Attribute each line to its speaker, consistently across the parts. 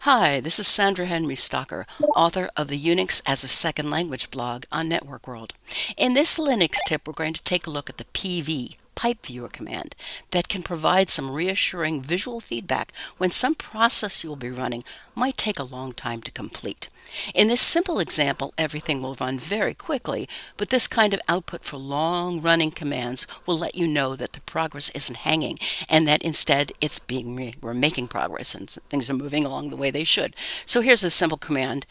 Speaker 1: Hi, this is Sandra Henry Stocker, author of the Unix as a Second Language blog on Network World. In this Linux tip, we're going to take a look at the PV, Pipe Viewer command, that can provide some reassuring visual feedback when some process you'll be running might take a long time to complete. In this simple example, everything will run very quickly, but this kind of output for long-running commands will let you know that the progress isn't hanging and that instead we're making progress and things are moving along the way they should. So here's a simple command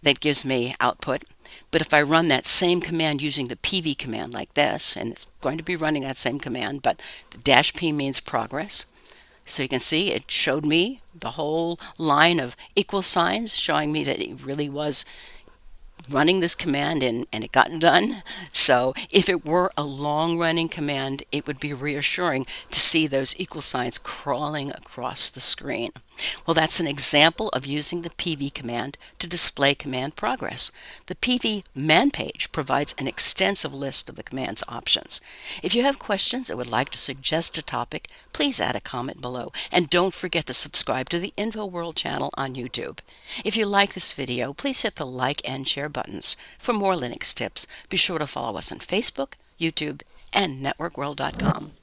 Speaker 1: that gives me output. But if I run that same command using the PV command like this, and it's going to be running that same command, but the -p means progress. So you can see it showed me the whole line of equal signs showing me that it really was running this command and it got done. So if it were a long-running command, it would be reassuring to see those equal signs crawling across the screen. Well, that's an example of using the PV command to display command progress. The PV man page provides an extensive list of the command's options. If you have questions or would like to suggest a topic, please add a comment below. And don't forget to subscribe to the InfoWorld channel on YouTube. If you like this video, please hit the like and share buttons. For more Linux tips, be sure to follow us on Facebook, YouTube, and networkworld.com.